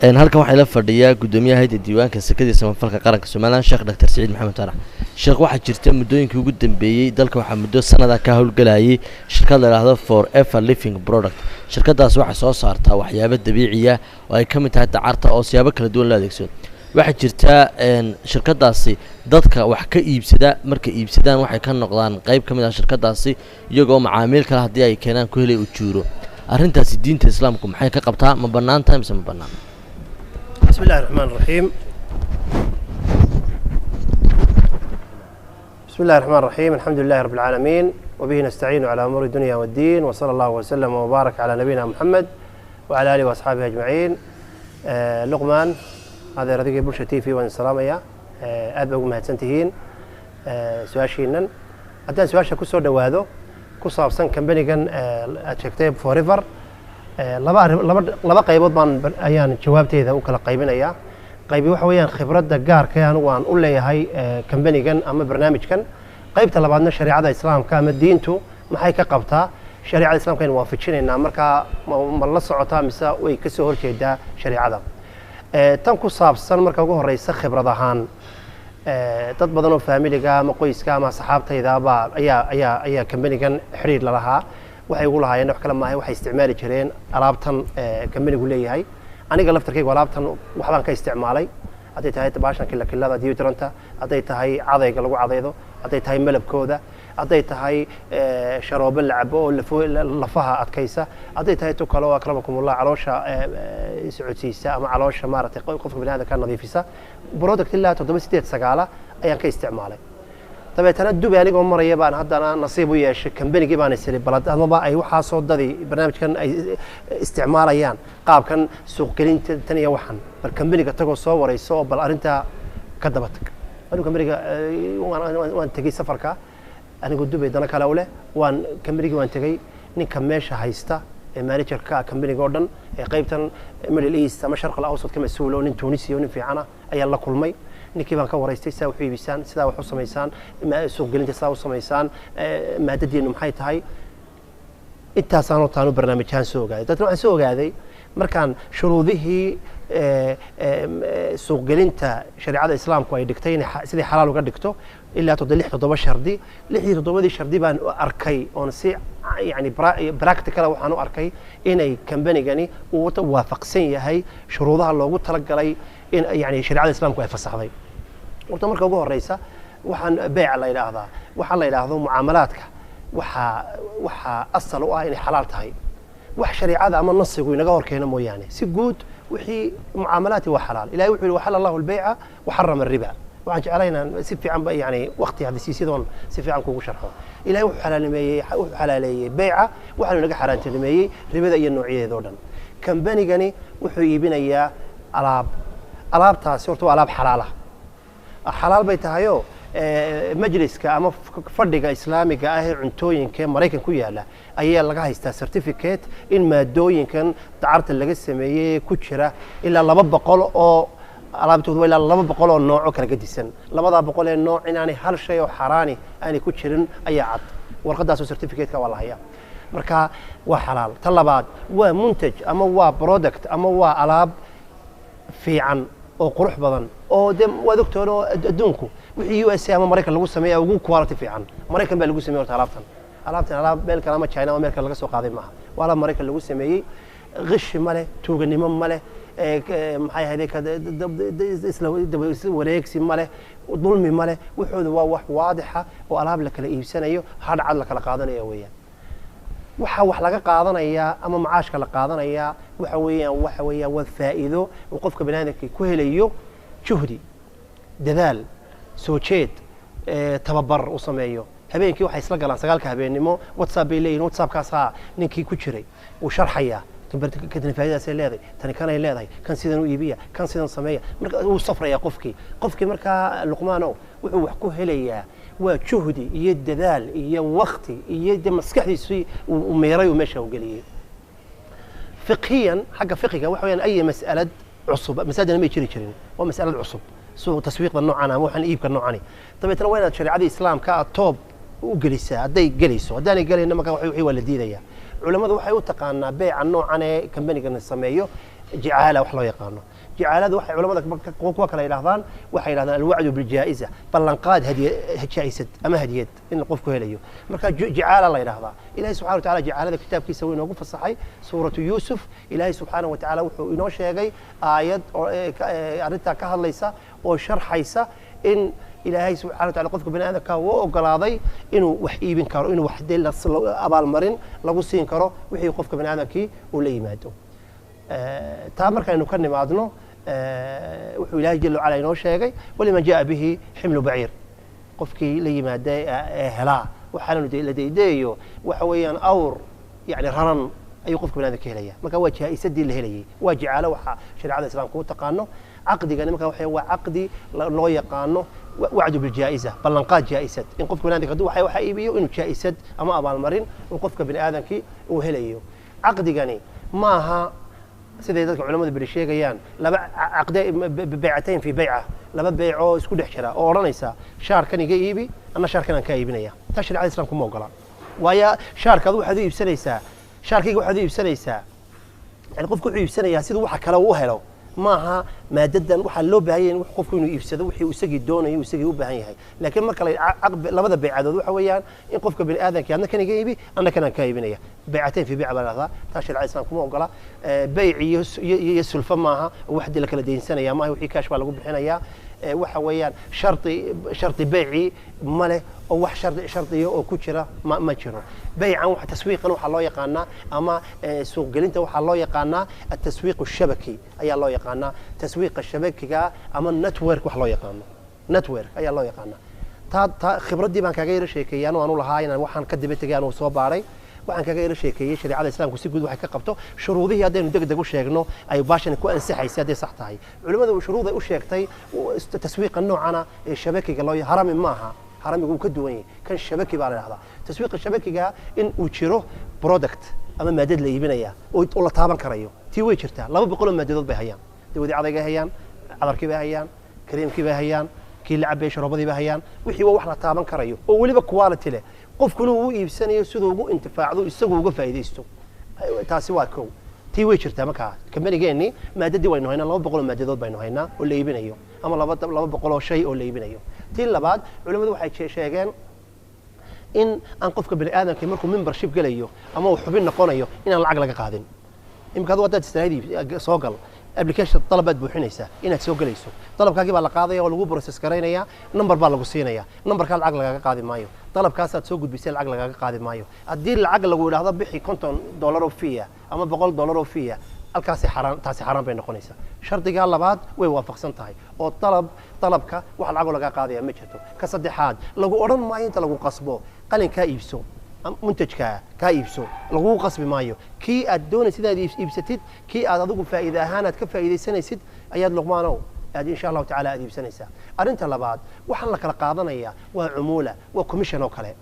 halkan waxaa ila fadhiyaa gudoomiyaha hay'adda diiwaanka sakada samafalka qaranka Soomaaliland Sheekh Dr. Saciid Maxamed Tarax. Sheekh waxaa jirta muddooyinkii ugu dambeeyay dalka waxaa muddo sanada ka howlgalayay shirkad la yiraahdo Forever Living Product. Shirkadaas waxay soo saartaa waxyaabo dabiici ah oo ay ka mid tahay dacarta oo siyaabo kala duwan loo adeegsado. waxaa jirta shirkadaasi dadka wax ka iibsada marka iibsadaan waxay ka noqdaan qayb kamid ah shirkadaasi iyagoo macaamiil kale hadii ay keenaan ku helay u jiro arintaasi diinta islaamku maxay ka qabtaa ma banaan tahay mise ma banaan bismillahir rahmaanir rahiim bismillahir rahmaanir rahiim alhamdulillahi rabbil alamin وبه نستعين على أمور الدنيا والدين وصلى الله وسلم وبارك على نبينا محمد وعلى آله وأصحابه أجمعين لقمان هذا رضي بلشة تيفي وان سلامية أدبوا مهتسنتهين سواشينا أدان سواشا كسور دوادو كصاب سن كمبنيغان أتشكتيب فوريفر لبا قيبود بان أيان جوابتي إذا وكلا قيبين أيا قيبي وحويان خبرات دقار كيان وان أولا هاي كمبنيغان أما برنامج كان قيبت لبعضنا شريعة الإسلام كامل دينتو maxay ka qabtaa shariicada islaamka in waafajinayna marka ma la socotaa mise way ka soo horjeedaa shariicada tan ku saabsan marka ugu horeysa khibrad ahaan dad badan oo faamiliga ama qoyska ama saxaabtayda ayaa kambanigan xiriir la lahaa waxay ugu lahaayeen wax kale maahay waxay isticmaali jireen alaabtan kambanigu leeyahay aniga laftarkayga alaabtan waxbaan ka isticmaalay haday tahay baashan kilada deodoranta haday tahay cadayga lagu cadaydo haday tahay malabkooda haday tahay sharoobo lacabo oo lafaha adkaysa haday tahay to kale oo akramakumullah caloosha socodsiisa ama caloosha maartay qofka bini'aadamka nadiifisa product ilaa 789 ayaan ka isticmaalay tabeetana Dubai anigoo maraya baan haddana nasiib u yeeshay kambanigi baan isiri balad ama ay waxa soo dadii barnaamijkan ay isticmaalayaan qaabkan suuq gelinta tan iyo waxan bal kambaniga tago soo wareyso bal arinta ka dabatag anigu kambaniga waan tagay safarka anigu Dubai dana kala ule waan kambanigi waan tagay ninka meesha haysta managerka kambaniga oo dhan qaybtan Middle East ama Sharq al-Awsat kama suulo nin Tunisia nin fiicana ayaa la kulmay ninkii baan ka wareystay saa wuxuu iibisaan sida wax u sameeysan suuq gelinta saa u sameeysan maadadeenu maxay tahay intaasaan oo taanu barnaamijkan soo ogaaday dadna waxaan soo ogaaday markaan shuruudihii suuq gelinta shariicada islaamku ay dhigtay in sidii xalaal uga dhigto ilaa 7 shardi 7 shardi baan arkay oo si يعني براكتيكال waxaan u arkay inay kambanigani uu waafaqsan yahay shuruudaha loogu talagalay in yani shariicada islaamku ay fasaxday horta marka ugu horeysa waxaan beec la yiraahdaa waxa la yiraahdo muamalaadka waxa asal u ah in xalaal tahay wax shariicada ama nasigu inaga horkeena mooyaane si guud wixii muamalaati waa xalaal ilaahay wuxuu waxala Allahu al-bay'a wa harrama ar-riba waxaan jecelaynaa si fiican ba yani waqti hadisiisidon si fiican kugu sharxo ilaahay wuxuu xalaaleeyay bay'a waxaanu naga xaraantinimeeyay ribada iyo noocyadeeda oo dhan kambanigani wuxuu iibinayaa alaabtaasi horta waa alaab xalaal bay tahayo majliska ama fadhiga islaamiga ah ee cuntooyinka Mareykan ku yaala ayaa laga haystaa certificate in maadooyinkan dacarta laga sameeyay ku jira ilaa 200 oo alaabtoodu ilaa 200 oo nooc kala gedisan 200 ee nooc inaanay hal shay oo xaraani aanay ku jirin ayaa cad warqadaas certificate-ka waa la hayaa marka waa xalaal tan labaad waa muntaj ama waa product ama waa alaab fiican oo qurux badan oo waa doctor adduunku wixii USA ama Mareykan lagu sameeyo ugu quality fiican Mareykan baa lagu sameeyo alaab meel kale ama China ama meel kale laga soo qaaday maaha waa Mareykan lagu sameeyay qish male tuuganimo male maxay ahayd isla wareegsi male dulmi male wuxuu waa wax waadixa oo alaab la kala iibsanayo hadcad la kala qaadanayo weeyaan waxa wax laga qaadanaya ama macaashka la qaadanaya waxa weeyaan waa faa'iido oo qofka banaadamka ku helayo juhdi dadaal soo jeed tababar u sameeyo habeenkii waxa isla galaan 9 habeenimo WhatsApp bay leeyihiin WhatsApp-kaas ninkii ku jiray uu sharxaya كدن فائدة سيلادي تاني كان يلادي كان سيدنا ويبيع كان سيدنا سمية مرك وصفر يا قفكي مركا لقمانه وحكوه ليا وجهدي يد ذال يا وقتي يد مسكحي سوي وميراي ومشى وقليه فقهيا حق فقهي وحويان أي مسألة عصب مسألة ما يشري ومسألة عصب سو تسويق النوع أنا مو حن إيبك النوع عني طب ترى وين شريعة الإسلام كتوب وجلسة هدي جلسوا هداني قال إنما كان وحي ولدي ذي علماء waxay u taqaanaa beeca noocan ee kambanigan sameeyo جعالة وحلا يقانو جعالة وحي علماء كوكوا كلا يلاحظان وحي يلاحظان الوعد بالجائزة بلنقاد هدية أما هدية إن قفكوا هليو مركا جعالة الله يلاحظان إلهي سبحانه وتعالى جعالة كتاب كي سوينا وقف الصحي سورة يوسف إلهي سبحانه وتعالى وحو إنوش يجي آيات أردتها كهالليسا وشرح حيسا إن إلهي سبحانه وتعالى قفك بني آدم كاو وقلاضي إنه وح إيبن كارو إنه وح ديل أبال مرين لغو سين كارو وحي قفك بني آدم كي ولا يمادو تامر كان نكرن معدنه وحو إلهي جل وعلا إنه شيء ولمن جاء به حمل بعير قفكي لي ما داي هلا وحنا لدي ديو وحويان أور يعني ررن أي قفك بني آدم كهلية ما كان وجهه يسدي اللي واجعله وح شريعة الإسلام كو تقانه عقدي قال ما كان هو عقدي لو يقانه وعد بالجائزة بلنقاد جائزة إن قفك بني آدم كدو وحي يبيو إنه جائزة أما أبال مرين وقفك بني آدم كي وهليو عقدي قاني ماها سيدي ذلك علماء بريشيغيان لبا عقد بيعتين في بيعه لبا بيعو اسكو دخجرا او اورانيسا شار كان iga iibi ana shar kan ka iibinaya ta shariicada islaamku ma ogola waya sharkadu waxaad iibsanaysaa sharkiga waxaad iibsanaysaa yani qofku wuxuu iibsanayaa sidoo waxa kale uu helo maaha maadadan waxa loo baahan yahay qofku inuu iibsado wixii uu isagii doonayo isagii u baahan yahay laakiin marka labada baycadood waxa weeyaan in qofka bini aadanka adna kan iga iibi ana kan ka iibinaya bay'ateen fi bay'a balada ta shariicada islaamku ma ogola bay'i iyo sulfa maaha wax la kala deynsanaya maaha wixii kaash baa lagu bixinaya waxa weeyaan sharti bay'i male oo wax shartiyo oo ku jira ma jiro bay'an wax taswiiqan waxa loo yaqaana ama suuq gelinta waxa loo yaqaana at-taswiiq ash-shabaki ayaa loo yaqaana taswiiq ash-shabakiga ama network wax loo yaqaano network ayaa loo yaqaana ta khibradii baan kaga yara sheekayaan oo aanu lahaa inaan waxaan ka dib tagay oo soo baaray waxaan kaga yara sheekayay shariicada islaamku si guud waxay ka qabto shuruudihii hadaynu degdeg u sheegno ay baashan ku ansaxaysaa haday sax tahay culimadu shuruuday u sheegtay taswiiqa noocana ee shabakiga loo harami maaha haramigu ka duwan yahay kan shabaki baa la yiraahdaa taswiiqa shabakiga in uu jiro product ama maadad la iibinaya oo la taaban karayo tii way jirtaa 200 maadadood bay hayaan dawladda adayga hayaan cadarkii bay hayaan kareemkii bay hayaan kii la cabay sharabadii bay hayaan wixii wax la taaban karayo oo waliba quality leh qofkuna uu iibsanayo sidoo ugu intifaacdo isagu uga faa'iideysto taasi waa koow tii way jirtaa marka kambanigeenni maadadii waynu haynaa 200 maadadood baynu haynaa oo la iibinayo ama 200 oo shay oo la iibinayo tii labaad culimadu waxay sheegeen in aan qofka bini aadamka markuu membership galayo ama uu xubin noqonayo inaan lacag laga qaadin imka hada wadaad istiraadii soo gal application talabaad buuxinaysa inaad soo galayso talabkaagii baa la qaadaya oo lagu process gareynaya number baa lagu siinaya numberka lacag lagaga qaadi maayo talabkaas aad soo gudbisay lacag lagaga qaadi maayo haddii lacag lagu yiraahdo bixi $50 oo fee ama $100 oo fee halkaas taasi xaraan bay noqonaysaa shardiga labaad way waafaqsan tahay oo talabka wax lacag laga qaadaya ma jirto ka saddexaad lagu oran maayo inta lagu qasbo qalinka iibso منتجك كايبسو لغو قصب مايو كي ادوني سيدا يبساتيد كي ادادو فائده اهانت كفائده سنيسد اياد لقمانو ادي ان شاء الله تعالى ادي بسنيسا ارنت لباد waxaan la kala qaadanaya waa cumuula waa commission oo kale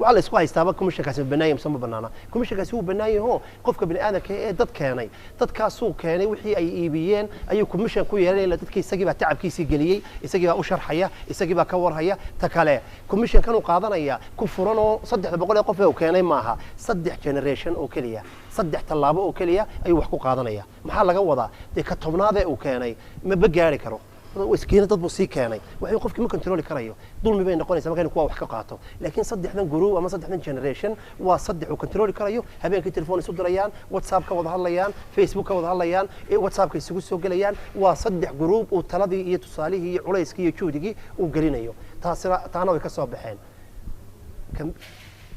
waxa la isku haystaa commission kaas banaayim sama banaana commission kaas uu banaayaho qofka bini aadamka ee dad keenay dadkaas uu keenay wixii ay iibiyeen ayuu commission ku yeelanay dadkii isagii baa tacabkiisii galiyay isagii baa u sharxaya isagii baa ka warhaya ta kale commission kan uu qaadanaya ku furan oo 300 qof oo keenay maaha 3 generation oo kaliya 3 talaabo oo kaliya ayuu wax ku qaadanaya maxaa laga wadaa ka tobnaad uu keenay ma bagaari karo وسكينة تطبو سي كاني وحي قفك ما كنترولي كرايو دول بين نقوني سما كان كوا wax ka qaato laakiin saddexdan group ama saddexdan generation waa saddex oo control karayo habeenkii telefoon isu dirayaan whatsapp ka wada hadlayaan facebook ka wada hadlayaan whatsapp ka isugu soo galayaan waa saddex group oo taladii iyo tusaalihii iyo culayskii iyo juudigii uu galinayo taana way ka soo baxeen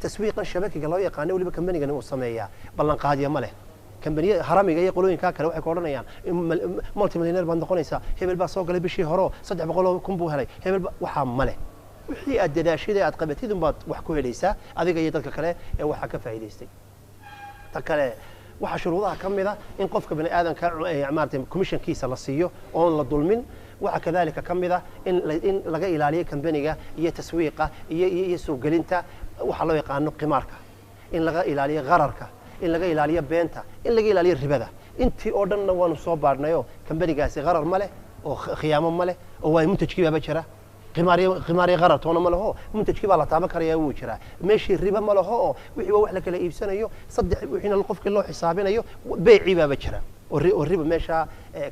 taswiiqan shabakiga loo yaqaan waliba company-gan uu sameeyaa ballan qaadiya ma leh كمبنيه هرمي جاي يقولون كاكله waxay koodhanayaan يعني مالتي مليونير baan noqonaysa hebel baa soo galay bishii hore 300 kun buu helay hebel waxa male wixii aad dadaashada aad qabatid baad wax ku helaysaa adiga iyo dadka kale ee waxa ka faa'iideystay ta kale waxa shuruudaha kamida in qofka bini aadanka maartay commission kiisa la siiyo oo la dulmin waxa kadalika kamida in laga ilaaliyo company-ga iyo taswiiqa iyo soo gelinta waxa loo yaqaan qimaarka in laga ilaaliyo qararka in laga ilaaliyo beenta in laga ilaaliyo ribada intii oo dhanna waanu soo baarnayo company-gaasi qarar ma leh oo khiyaamo ma leh oo way muntajkii baa jira qimaari qarar toona ma laho muntajkii baa la taaban karayaa uu jira meeshii riba ma laho wixii wax la kala iibsanayo saddex wixina qofkii loo xisaabinayo beeci baa jira والربا ماشى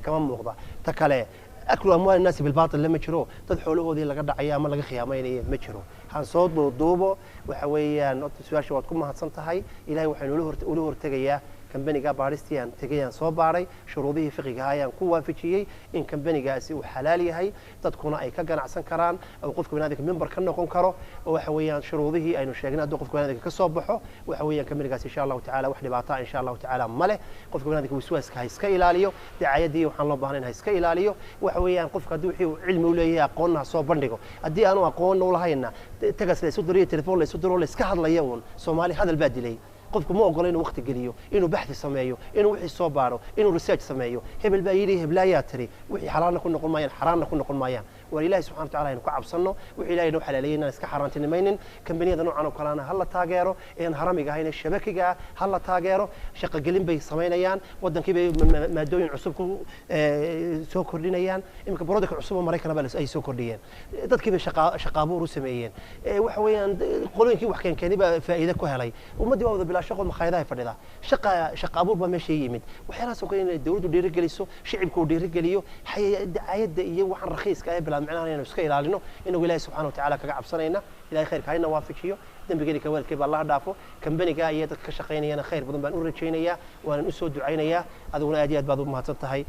كمان مغضى تكله أكلوا أموال الناس بالباطل لما شروا تدخلوا هذه اللي قد عيام الله خيامين ما شروا هنصوت بالضوبة وحويا نقطة سؤال شو تكون ما هتصنتهاي إلهي وحنقوله ارتجيا كمبنيجا بارستيان تجيان صوباري شروطه فقه هاي قوة في شيء إن كمبنيجا سي وحلالي هاي تكون أي كجنا عسن كران أو قفك من هذيك منبر كنا كنكره وحويا شروطه أي نشجنا دو قفك من هذيك كصبحه وحويا كمبنيجا إن شاء الله تعالى وحدي بعطاء إن شاء الله تعالى مله قفك من هذيك وسواس هاي سكيلاليو دعاية دي وحن الله بهرين هاي سكيلاليو وحويا قفك دوحي علم ولا قلنا صوب بندقه أدي أنا أقول ولا هاينا تجلس لسودري تلفون لسودرو لسكحد ليون سومالي هذا البادلي qofku ma ogola inuu waqti geliyo inuu baxthi sameeyo inuu wixii soo baaro inuu research sameeyo hebel baa yiri heblaaya tiri wixii xalaalna ku noqon maayaan xaraamna ku noqon maayaan war ilaahay subhanahu wa ta'ala inuu ku cabsano wixii ilaahay inuu xalaaleeyna iska xaraantinimaynin kambaniyada noocan oo kaleena hal la taageero in haramiga ahayna shabakiga hal la taageero shaqo gelin bay sameynayaan wadankii bay maadooyin cusub ku soo kordhinayaan imka product cusub oo Mareykan baa ay soo kordhiyeen dadkii bay shaqo abuur u sameeyeen waxa weeyaan qolooyinkii wax keenay baa faa'iido ku helay ummadii waa شغل مخايدها فديدا شقة أبور بمشي يمد وحنا سوكين الدولة دير جلسوا شعبكم دير جليو حي عيد يوحنا رخيص كأي بلا معناه يعني نسكيل علينا إنه ولاية سبحانه وتعالى كعب صنينا إلى خير كاينا وافق شيء دم بيجي كوال كيف الله دافو كم بني جاية كشقيني أنا خير بدون بنقول رجينيا وأنا نسود عينيا هذا ولا أديات بعض ما تنتهي